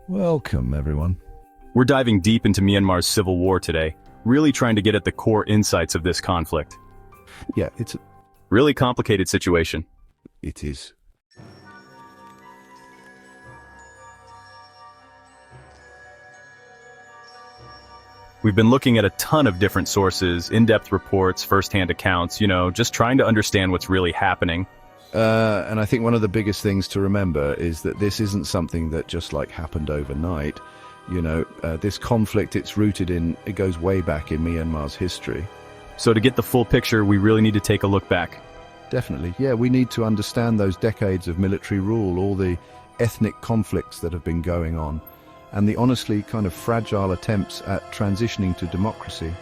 Welcome, everyone. We're diving deep into Myanmar's civil war today, really trying to get at the core insights of this conflict. Yeah, Really complicated situation. it is. We've been looking at a ton of different sources, in-depth reports, first-hand accounts, just trying to understand what's really happening. And I think one of the biggest things to remember is that this isn't something that just happened overnight. This conflict, it goes way back in Myanmar's history. So to get the full picture, we really need to take a look back. Definitely. Yeah, we need to understand those decades of military rule, all the ethnic conflicts that have been going on, and the honestly kind of fragile attempts at transitioning to democracy.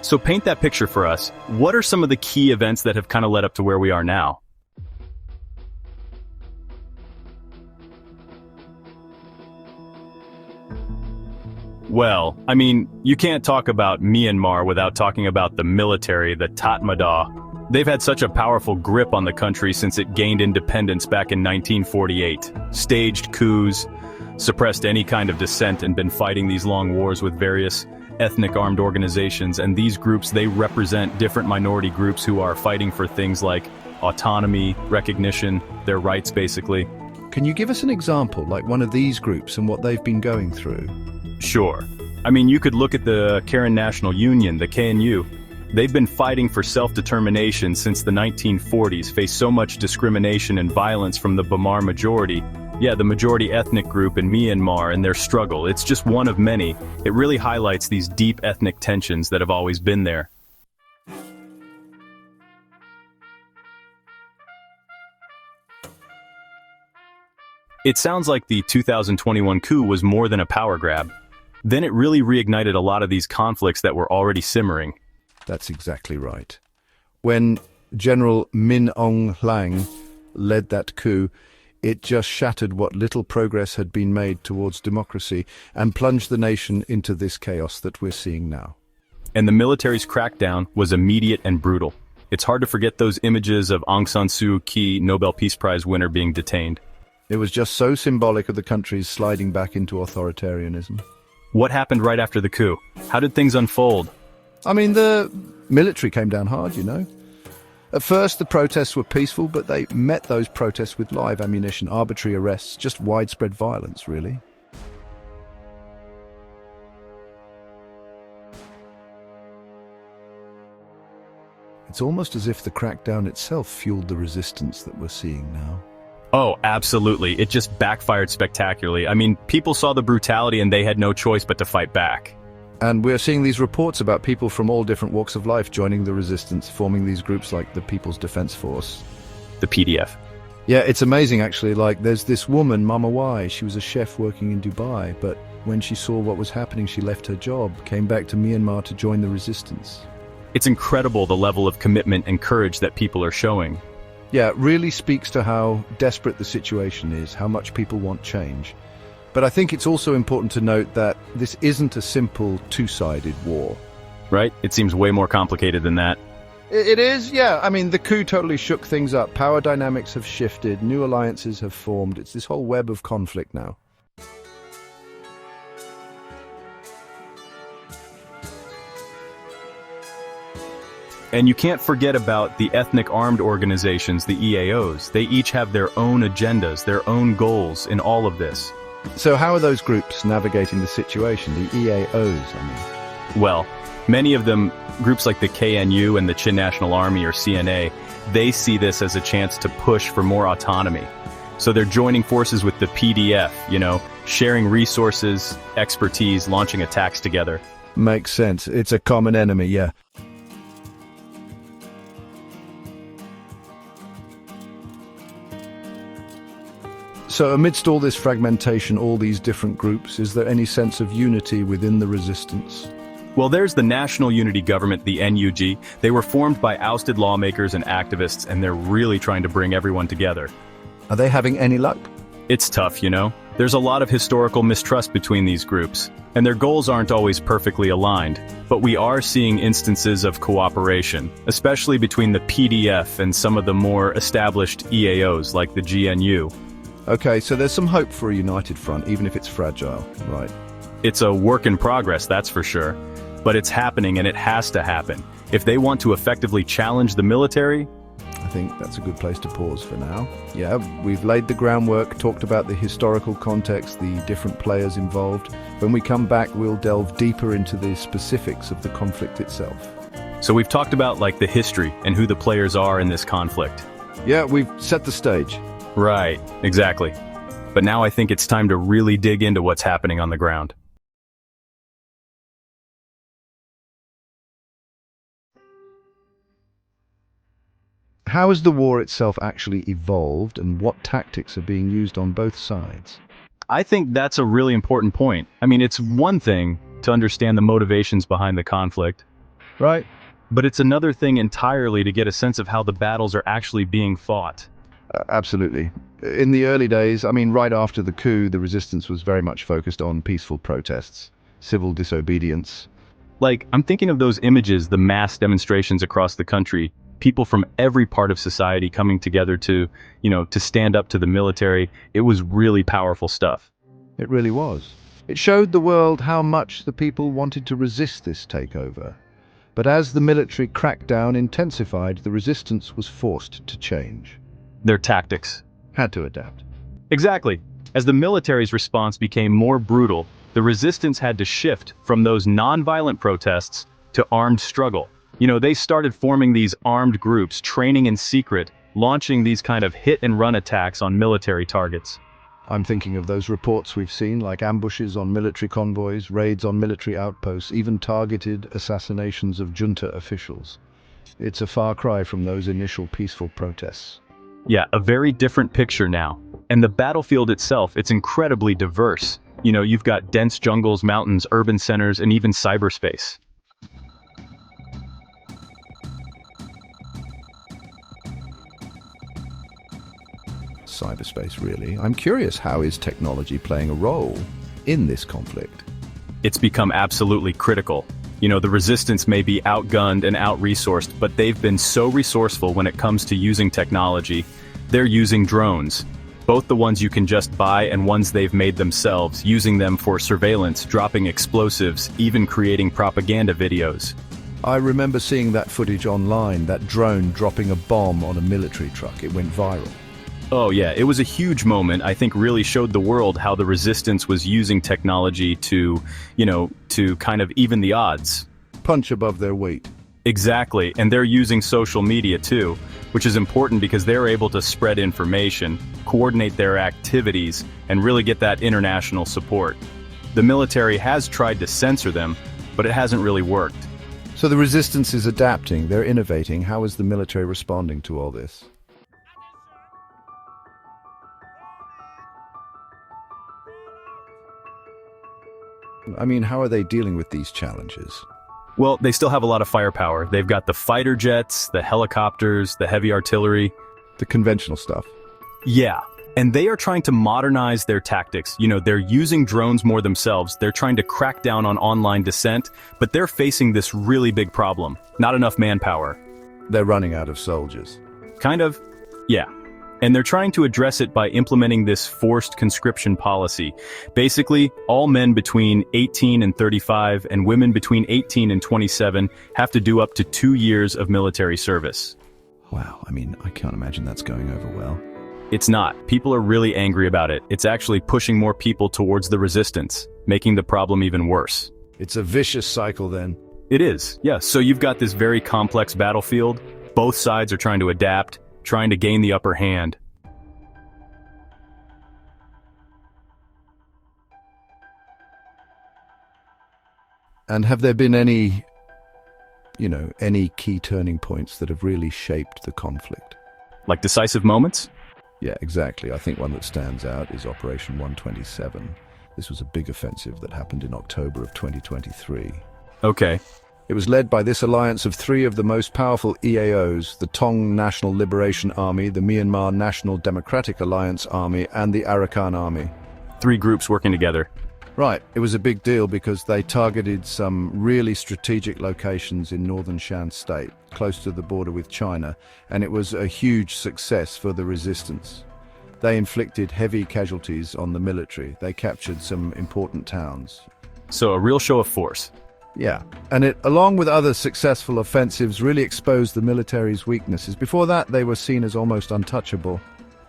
So paint that picture for us. What are some of the key events that have kind of led up to where we are now? Well, you can't talk about Myanmar without talking about the military, the Tatmadaw. They've had such a powerful grip on the country since it gained independence back in 1948. Staged coups, suppressed any kind of dissent, and been fighting these long wars with various ethnic armed organizations. And these groups, they represent different minority groups who are fighting for things like autonomy, recognition, their rights basically. Can you give us an example, like one of these groups and what they've been going through? Sure. You could look at the Karen National Union, the KNU. They've been fighting for self-determination since the 1940s, faced so much discrimination and violence from the Bamar majority. Yeah, the majority ethnic group in Myanmar and their struggle. It's just one of many. It really highlights these deep ethnic tensions that have always been there. It sounds like the 2021 coup was more than a power grab. Then it really reignited a lot of these conflicts that were already simmering. That's exactly right. When General Min Aung Hlaing led that coup, it just shattered what little progress had been made towards democracy and plunged the nation into this chaos that we're seeing now. And the military's crackdown was immediate and brutal. It's hard to forget those images of Aung San Suu Kyi, Nobel Peace Prize winner, being detained. It was just so symbolic of the country's sliding back into authoritarianism. What happened right after the coup? How did things unfold? The military came down hard, At first, the protests were peaceful, but they met those protests with live ammunition, arbitrary arrests, just widespread violence, really. It's almost as if the crackdown itself fueled the resistance that we're seeing now. Oh, absolutely. It just backfired spectacularly. People saw the brutality and they had no choice but to fight back. And we're seeing these reports about people from all different walks of life joining the resistance, forming these groups like the People's Defense Force. The PDF. Yeah, it's amazing actually. There's this woman, Mama Y, she was a chef working in Dubai, but when she saw what was happening, she left her job, came back to Myanmar to join the resistance. It's incredible the level of commitment and courage that people are showing. Yeah, it really speaks to how desperate the situation is, how much people want change. But I think it's also important to note that this isn't a simple two-sided war. Right? It seems way more complicated than that. It is, yeah. The coup totally shook things up. Power dynamics have shifted, new alliances have formed. It's this whole web of conflict now. And you can't forget about the ethnic armed organizations, the EAOs. They each have their own agendas, their own goals in all of this. So how are those groups navigating the situation, the EAOs, Well, many of them, groups like the KNU and the Chin National Army or CNA, they see this as a chance to push for more autonomy. So they're joining forces with the PDF, sharing resources, expertise, launching attacks together. Makes sense. It's a common enemy, yeah. So amidst all this fragmentation, all these different groups, is there any sense of unity within the resistance? Well, there's the National Unity Government, the NUG. They were formed by ousted lawmakers and activists, and they're really trying to bring everyone together. Are they having any luck? It's tough, There's a lot of historical mistrust between these groups, and their goals aren't always perfectly aligned. But we are seeing instances of cooperation, especially between the PDF and some of the more established EAOs like the GNU. Okay, so there's some hope for a united front, even if it's fragile, right? It's a work in progress, that's for sure. But it's happening and it has to happen. If they want to effectively challenge the military, I think that's a good place to pause for now. Yeah, we've laid the groundwork, talked about the historical context, the different players involved. When we come back, we'll delve deeper into the specifics of the conflict itself. so we've talked about like the history and who the players are in this conflict. Yeah, we've set the stage. Right, exactly. But now I think it's time to really dig into what's happening on the ground. How has the war itself actually evolved, and what tactics are being used on both sides? I think that's a really important point. I mean, it's one thing to understand the motivations behind the conflict, Right. but it's another thing entirely to get a sense of how the battles are actually being fought. Absolutely. In the early days, right after the coup, the resistance was very much focused on peaceful protests, civil disobedience. Like, I'm thinking of those images, the mass demonstrations across the country, people from every part of society coming together to stand up to the military. It was really powerful stuff. It really was. It showed the world how much the people wanted to resist this takeover. But as the military crackdown intensified, the resistance was forced to change. Their tactics. Had to adapt. Exactly. As the military's response became more brutal, the resistance had to shift from those non-violent protests to armed struggle. They started forming these armed groups, training in secret, launching these kind of hit-and-run attacks on military targets. I'm thinking of those reports we've seen, like ambushes on military convoys, raids on military outposts, even targeted assassinations of junta officials. It's a far cry from those initial peaceful protests. Yeah, a very different picture now. And the battlefield itself, it's incredibly diverse. You've got dense jungles, mountains, urban centers, and even cyberspace. Cyberspace, really. I'm curious, how is technology playing a role in this conflict? It's become absolutely critical. The resistance may be outgunned and out-resourced, but they've been so resourceful when it comes to using technology. They're using drones, both the ones you can just buy and ones they've made themselves, using them for surveillance, dropping explosives, even creating propaganda videos. I remember seeing that footage online, that drone dropping a bomb on a military truck. It went viral. Oh yeah, it was a huge moment. I think really showed the world how the resistance was using technology to kind of even the odds. Punch above their weight. Exactly, and they're using social media too, which is important because they're able to spread information, coordinate their activities, and really get that international support. The military has tried to censor them, but it hasn't really worked. So the resistance is adapting, they're innovating. How is the military responding to all this? How are they dealing with these challenges? Well, they still have a lot of firepower. They've got the fighter jets, the helicopters, the heavy artillery. The conventional stuff. Yeah, and they are trying to modernize their tactics. They're using drones more themselves. They're trying to crack down on online dissent, but they're facing this really big problem. Not enough manpower. They're running out of soldiers. Kind of, yeah. And they're trying to address it by implementing this forced conscription policy. Basically, all men between 18 and 35 and women between 18 and 27 have to do up to 2 years of military service. Wow, I can't imagine that's going over well. It's not. People are really angry about it. It's actually pushing more people towards the resistance, making the problem even worse. It's a vicious cycle then. It is, yeah. So you've got this very complex battlefield. Both sides are trying to adapt, trying to gain the upper hand. And have there been any key turning points that have really shaped the conflict? Like decisive moments? Yeah, exactly. I think one that stands out is Operation 127. This was a big offensive that happened in October of 2023. Okay. It was led by this alliance of three of the most powerful EAOs, the Tong National Liberation Army, the Myanmar National Democratic Alliance Army, and the Arakan Army. 3 groups working together. Right, it was a big deal because they targeted some really strategic locations in northern Shan State, close to the border with China, and it was a huge success for the resistance. They inflicted heavy casualties on the military. They captured some important towns. So a real show of force. Yeah, and it, along with other successful offensives, really exposed the military's weaknesses. Before that, they were seen as almost untouchable.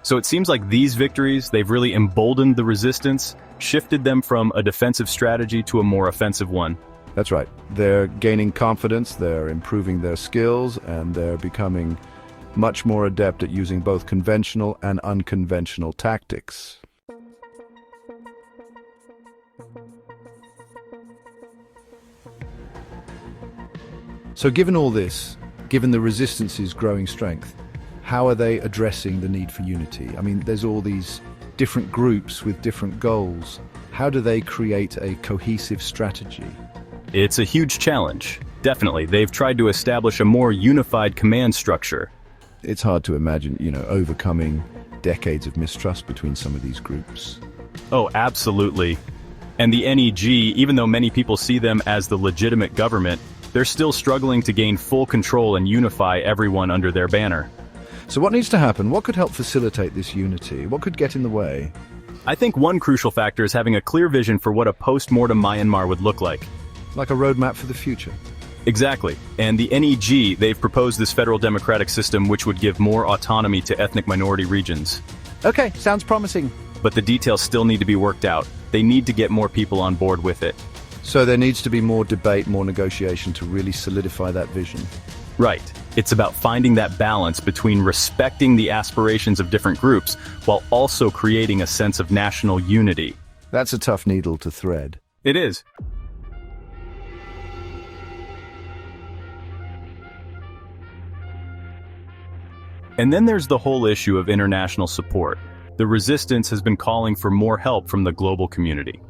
So it seems like these victories, they've really emboldened the resistance, shifted them from a defensive strategy to a more offensive one. That's right. They're gaining confidence, they're improving their skills, and they're becoming much more adept at using both conventional and unconventional tactics. So given all this, given the resistance's growing strength, how are they addressing the need for unity? I mean, there's all these different groups with different goals. How do they create a cohesive strategy? It's a huge challenge. Definitely. They've tried to establish a more unified command structure. It's hard to imagine, overcoming decades of mistrust between some of these groups. Oh, absolutely. And the NEG, even though many people see them as the legitimate government, they're still struggling to gain full control and unify everyone under their banner. So what needs to happen? What could help facilitate this unity? What could get in the way? I think one crucial factor is having a clear vision for what a post-mortem Myanmar would look like. Like a roadmap for the future. Exactly. And the NEG, they've proposed this federal democratic system which would give more autonomy to ethnic minority regions. Okay, sounds promising. But the details still need to be worked out. They need to get more people on board with it. So there needs to be more debate, more negotiation to really solidify that vision. Right. It's about finding that balance between respecting the aspirations of different groups while also creating a sense of national unity. That's a tough needle to thread. It is. And then there's the whole issue of international support. The resistance has been calling for more help from the global community.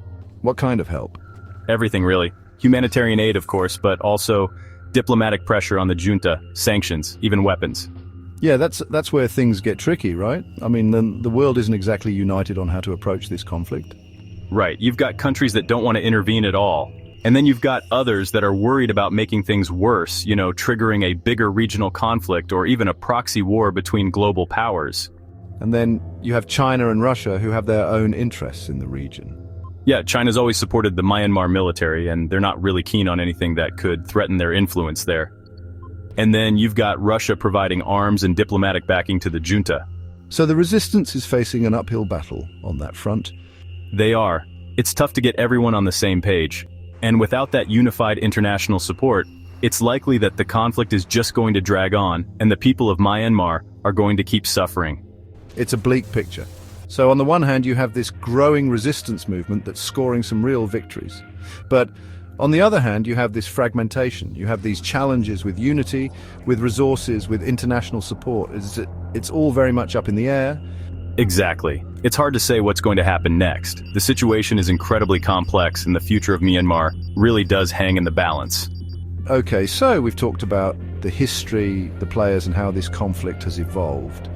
What kind of help? Everything, really. Humanitarian aid, of course, but also diplomatic pressure on the junta, sanctions, even weapons. Yeah, that's where things get tricky, right? I mean, the world isn't exactly united on how to approach this conflict. Right, you've got countries that don't want to intervene at all. And then you've got others that are worried about making things worse, triggering a bigger regional conflict or even a proxy war between global powers. And then you have China and Russia who have their own interests in the region. Yeah, China's always supported the Myanmar military, and they're not really keen on anything that could threaten their influence there. And then you've got Russia providing arms and diplomatic backing to the junta. So the resistance is facing an uphill battle on that front. They are. It's tough to get everyone on the same page. And without that unified international support, it's likely that the conflict is just going to drag on, and the people of Myanmar are going to keep suffering. It's a bleak picture. So on the one hand, you have this growing resistance movement that's scoring some real victories. But on the other hand, you have this fragmentation. You have these challenges with unity, with resources, with international support. It's all very much up in the air. Exactly. It's hard to say what's going to happen next. The situation is incredibly complex, and the future of Myanmar really does hang in the balance. Okay, so we've talked about the history, the players, and how this conflict has evolved.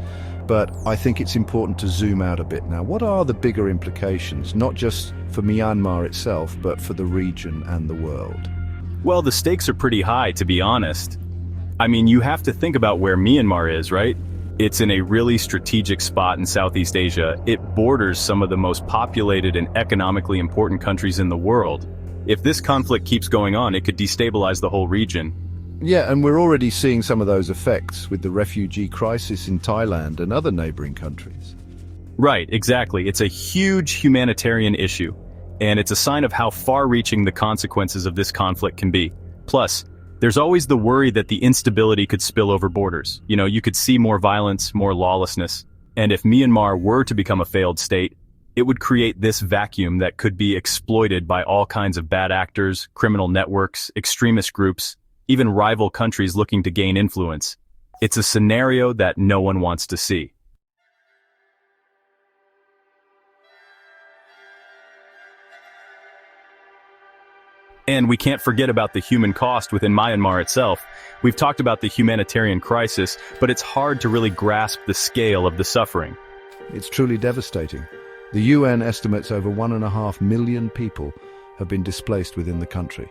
But I think it's important to zoom out a bit now. What are the bigger implications, not just for Myanmar itself, but for the region and the world? Well, the stakes are pretty high, to be honest. I mean, you have to think about where Myanmar is, right? It's in a really strategic spot in Southeast Asia. It borders some of the most populated and economically important countries in the world. If this conflict keeps going on, it could destabilize the whole region. Yeah, and we're already seeing some of those effects with the refugee crisis in Thailand and other neighboring countries. Right, exactly. It's a huge humanitarian issue, and it's a sign of how far-reaching the consequences of this conflict can be. Plus, there's always the worry that the instability could spill over borders. You could see more violence, more lawlessness. And if Myanmar were to become a failed state, it would create this vacuum that could be exploited by all kinds of bad actors, criminal networks, extremist groups, even rival countries looking to gain influence. It's a scenario that no one wants to see. And we can't forget about the human cost within Myanmar itself. We've talked about the humanitarian crisis, but it's hard to really grasp the scale of the suffering. It's truly devastating. The UN estimates over 1.5 million people have been displaced within the country.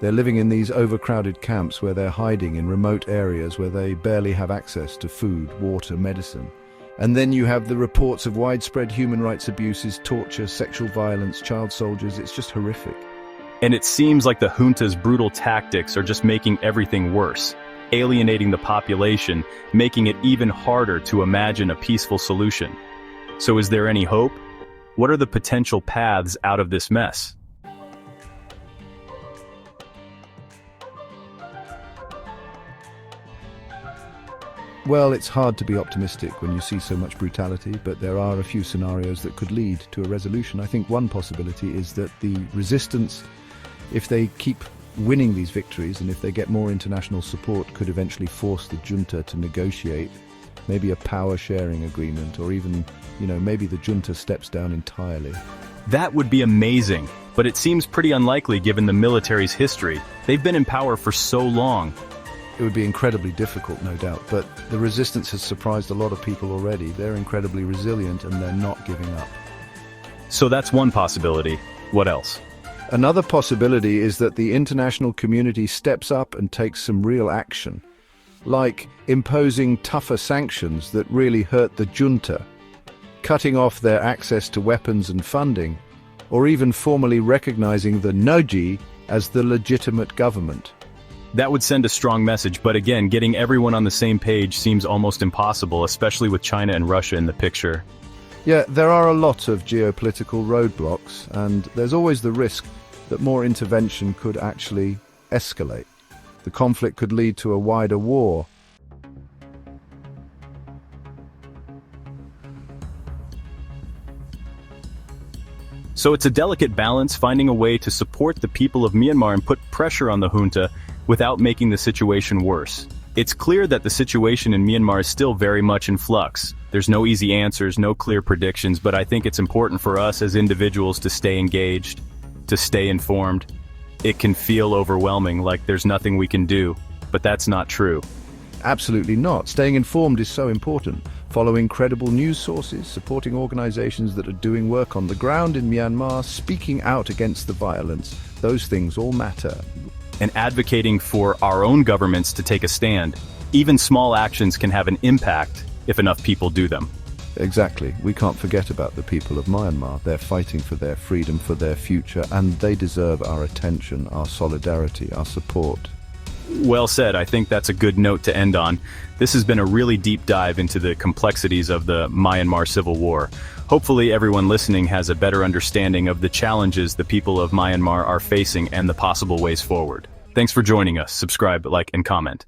They're living in these overcrowded camps where they're hiding in remote areas where they barely have access to food, water, medicine. And then you have the reports of widespread human rights abuses, torture, sexual violence, child soldiers. It's just horrific. And it seems like the junta's brutal tactics are just making everything worse, alienating the population, making it even harder to imagine a peaceful solution. So is there any hope? What are the potential paths out of this mess? Well, it's hard to be optimistic when you see so much brutality, but there are a few scenarios that could lead to a resolution. I think one possibility is that the resistance, if they keep winning these victories and if they get more international support, could eventually force the junta to negotiate maybe a power-sharing agreement, or even, maybe the junta steps down entirely. That would be amazing, but it seems pretty unlikely given the military's history. They've been in power for so long. It would be incredibly difficult, no doubt, but the resistance has surprised a lot of people already. They're incredibly resilient and they're not giving up. So that's one possibility. What else? Another possibility is that the international community steps up and takes some real action, like imposing tougher sanctions that really hurt the junta, cutting off their access to weapons and funding, or even formally recognizing the Noji as the legitimate government. That would send a strong message, but again, getting everyone on the same page seems almost impossible, especially with China and Russia in the picture. Yeah, there are a lot of geopolitical roadblocks, and there's always the risk that more intervention could actually escalate. The conflict could lead to a wider war. So it's a delicate balance, finding a way to support the people of Myanmar and put pressure on the junta without making the situation worse. It's clear that the situation in Myanmar is still very much in flux. There's no easy answers, no clear predictions, but I think it's important for us as individuals to stay engaged, to stay informed. It can feel overwhelming, like there's nothing we can do, but that's not true. Absolutely not. Staying informed is so important. Following credible news sources, supporting organizations that are doing work on the ground in Myanmar, speaking out against the violence, those things all matter. And advocating for our own governments to take a stand. Even small actions can have an impact if enough people do them. Exactly. We can't forget about the people of Myanmar. They're fighting for their freedom, for their future, and they deserve our attention, our solidarity, our support. Well said. I think that's a good note to end on. This has been a really deep dive into the complexities of the Myanmar civil war. Hopefully everyone listening has a better understanding of the challenges the people of Myanmar are facing and the possible ways forward. Thanks for joining us. Subscribe, like, and comment.